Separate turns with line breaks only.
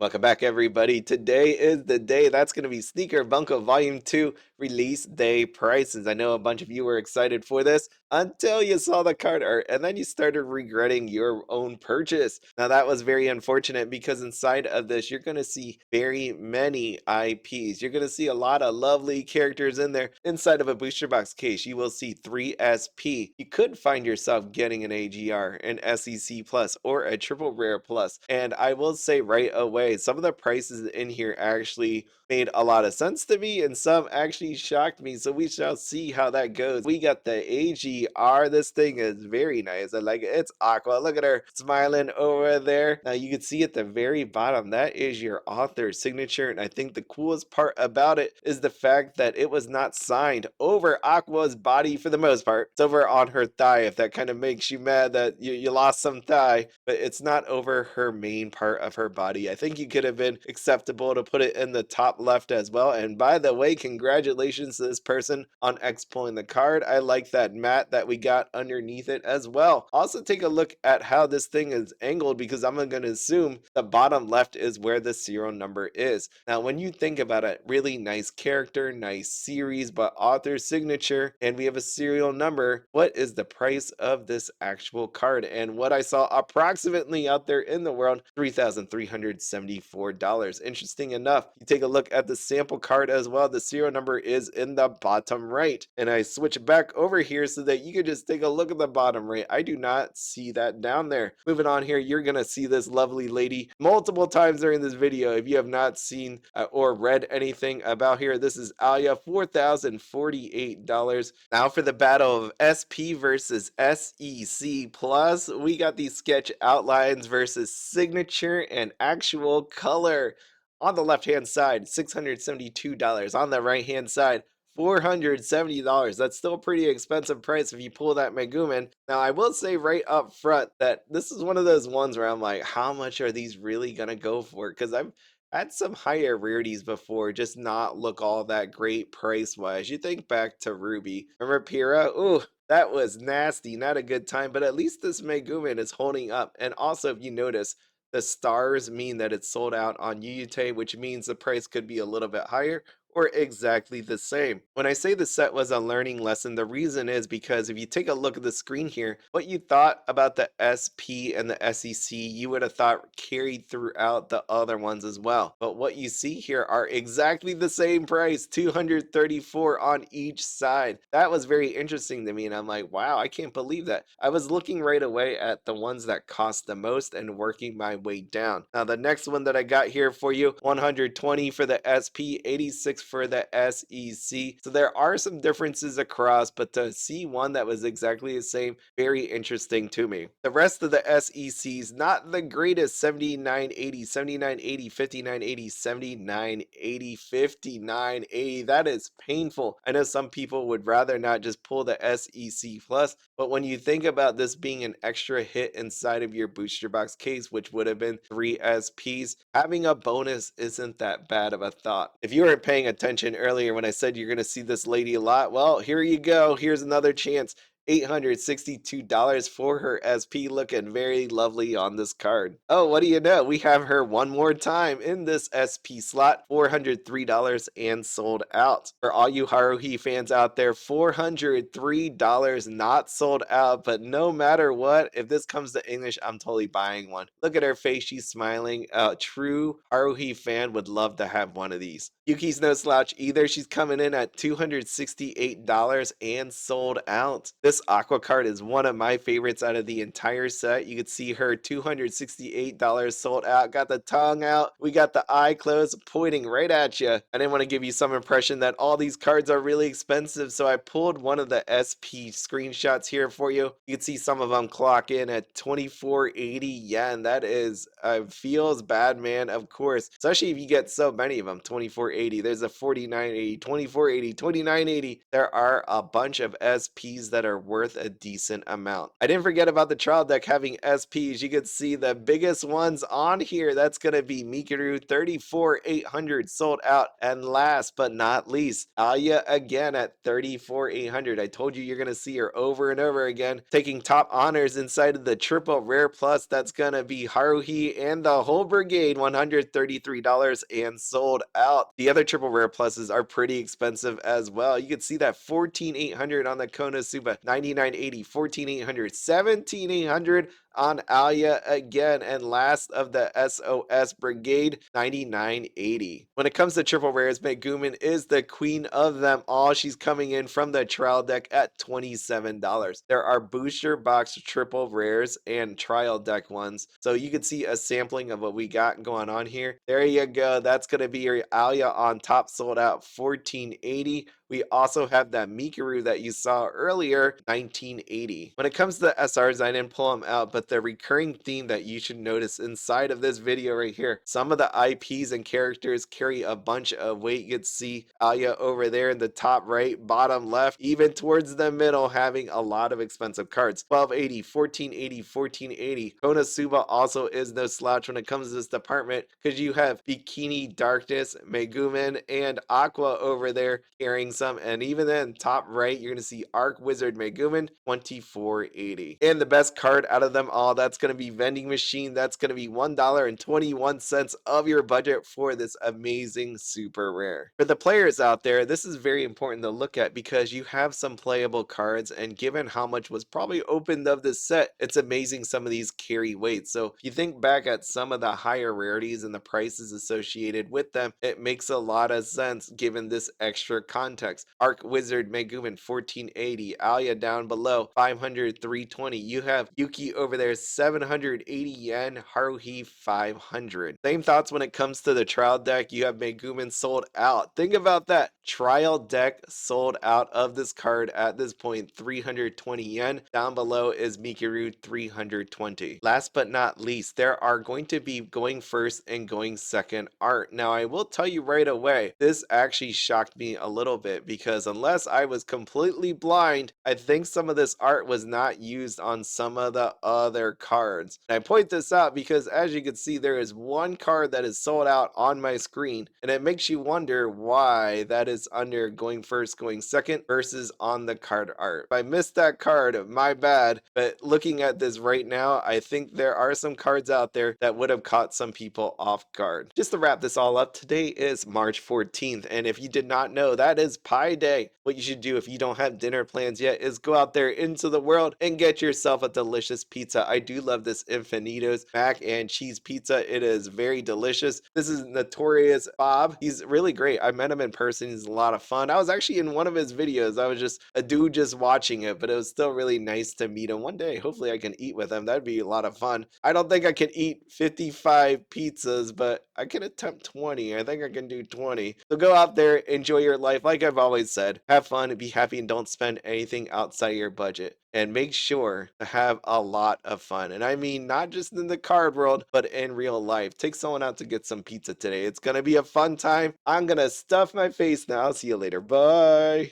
Welcome back, everybody. Today is the day that's going to be Sneaker Bunko Volume 2 release day prices. I know a bunch of you were excited for this until you saw the card art and then you started regretting your own purchase. Now, that was very unfortunate because inside of this, you're going to see very many IPs. You're going to see a lot of lovely characters in there. Inside of a booster box case, you will see 3 SP. You could find yourself getting an AGR, an SEC Plus, or a Triple Rare Plus. And I will say right away, some of the prices in here actually made a lot of sense to me, and some actually shocked me. So we shall see how that goes. We got the AGR. This thing is very nice. I like it. It's Aqua. Look at her smiling over there. Now you can see at the very bottom, that is your author signature. And I think the coolest part about it is the fact that it was not signed over Aqua's body for the most part. It's over on her thigh, if that kind of makes you mad that you lost some thigh, but it's not over her main part of her body. I think you could have been acceptable to put it in the top left as well. And by the way, congratulations to this person on X pulling the card. I like that mat that we got underneath it as well. Also take a look at how this thing is angled, because I'm going to assume the bottom left is where the serial number is. Now, when you think about it, really nice character, nice series, but author signature, and we have a serial number. What is the price of this actual card? And what I saw approximately out there in the world, $3,374. Interesting enough, you take a look at the sample card as well. The serial number is in the bottom right. And I switch back over here so that you can just take a look at the bottom right. I do not see that down there. Moving on here, you're going to see this lovely lady multiple times during this video. If you have not seen or read anything about here, this is Alya, $4,048. Now for the battle of SP versus SEC Plus, we got these sketch outlines versus signature and actual color. On the left hand side, $672. On the right hand side, $470. That's still a pretty expensive price if you pull that Megumin. Now, I will say right up front that this is one of those ones where I'm like, how much are these really going to go for? Because I've had some higher rarities before just not look all that great price wise. You think back to Ruby. Remember Pyrrha? Ooh, that was nasty. Not a good time, but at least this Megumin is holding up. And also, if you notice, the stars mean that it's sold out on Uyute, which means the price could be a little bit higher or exactly the same. When I say the set was a learning lesson, the reason is because if you take a look at the screen here, what you thought about the SP and the SEC, you would have thought carried throughout the other ones as well. But what you see here are exactly the same price, 234 on each side. That was very interesting to me, and I'm like, wow, I can't believe that. I was looking right away at the ones that cost the most and working my way down. Now the next one that I got here for you, 120 for the SP, 86 for the SEC. So there are some differences across, but to see one that was exactly the same, very interesting to me. The rest of the SECs, not the greatest. 7980, 7980, 5980, 7980, 5980. That is painful. I know some people would rather not just pull the SEC Plus, but when you think about this being an extra hit inside of your booster box case, which would have been 3 SPs, having a bonus isn't that bad of a thought. If you weren't paying attention earlier when I said you're going to see this lady a lot, well, here you go. Here's another chance. $862 for her SP, looking very lovely on this card. Oh, what do you know? We have her one more time in this SP slot, $403 and sold out. For all you Haruhi fans out there, $403 not sold out, but no matter what, if this comes to English, I'm totally buying one. Look at her face, she's smiling. A true Haruhi fan would love to have one of these. Yuki's no slouch either. She's coming in at $268 and sold out. This Aqua card is one of my favorites out of the entire set. You can see her $268 sold out. Got the tongue out. We got the eye closed, pointing right at you. I didn't want to give you some impression that all these cards are really expensive, so I pulled one of the SP screenshots here for you. You can see some of them clock in at 2480 yen. That is, feels bad, man, of course. Especially if you get so many of them, 2480. There's a 4980, 2480, 2980. There are a bunch of SPs that are worth a decent amount. I didn't forget about the trial deck having SPs. You can see the biggest ones on here. That's going to be Mikuru 34,800 sold out. And last but not least, Alya again at 34,800. I told you you're going to see her over and over again, taking top honors inside of the triple rare plus. That's going to be Haruhi and the whole brigade, $133 and sold out. The other triple rare pluses are pretty expensive as well. You can see that 14,800 on the KonoSuba, 99.80, 14,800, 17,800 on Alya again, and last of the SOS Brigade, 99.80. When it comes to triple rares, Megumin is the queen of them all. She's coming in from the trial deck at $27. There are booster box triple rares and trial deck ones, so you can see a sampling of what we got going on here. There you go. That's going to be your Alya on top, sold out 1480. We also have that Mikuru that you saw earlier, 1980. When it comes to the SRs, I didn't pull them out, but the recurring theme that you should notice inside of this video right here, some of the IPs and characters carry a bunch of weight. You can see Alya over there in the top right, bottom left, even towards the middle, having a lot of expensive cards. 1280, 1480, 1480. KonoSuba also is no slouch when it comes to this department, because you have Bikini Darkness, Megumin, and Aqua over there carrying some, and even then top right you're going to see Arc Wizard Megumin, 2480. And the best card out of them all, that's going to be Vending Machine. That's going to be $1.21 of your budget for this amazing super rare. For the players out there, this is very important to look at because you have some playable cards, and given how much was probably opened of this set, it's amazing some of these carry weight. So if you think back at some of the higher rarities and the prices associated with them, it makes a lot of sense given this extra context. Arc Wizard Megumin, 1480. Alya down below, 500, 320. You have Yuki over there, 780 yen. Haruhi, 500. Same thoughts when it comes to the trial deck. You have Megumin sold out. Think about that. Trial deck sold out of this card at this point, 320 yen. Down below is Mikuru, 320. Last but not least, there are going to be going first and going second art. Now, I will tell you right away, this actually shocked me a little bit because unless I was completely blind, I think some of this art was not used on some of the other cards. And I point this out because as you can see, there is one card that is sold out on my screen, and it makes you wonder why that is under going first, going second versus on the card art. If I missed that card, my bad, but looking at this right now, I think there are some cards out there that would have caught some people off guard. Just to wrap this all up, today is March 14th, and if you did not know, that is Pie Day. What you should do if you don't have dinner plans yet is go out there into the world and get yourself a delicious pizza. I do love this Infinitos mac and cheese pizza. It is very delicious. This is Notorious Bob. He's really great. I met him in person. He's a lot of fun. I was actually in one of his videos. I was just a dude just watching it, but it was still really nice to meet him. One day, hopefully I can eat with him. That'd be a lot of fun. I don't think I can eat 55 pizzas, but I can attempt 20. I think I can do 20. So go out there, enjoy your life. Like I've always said, have fun, be happy, and don't spend anything outside your budget. And make sure to have a lot of fun. And I mean, not just in the card world, but in real life. Take someone out to get some pizza today. It's going to be a fun time. I'm going to stuff my face now. I'll see you later. Bye.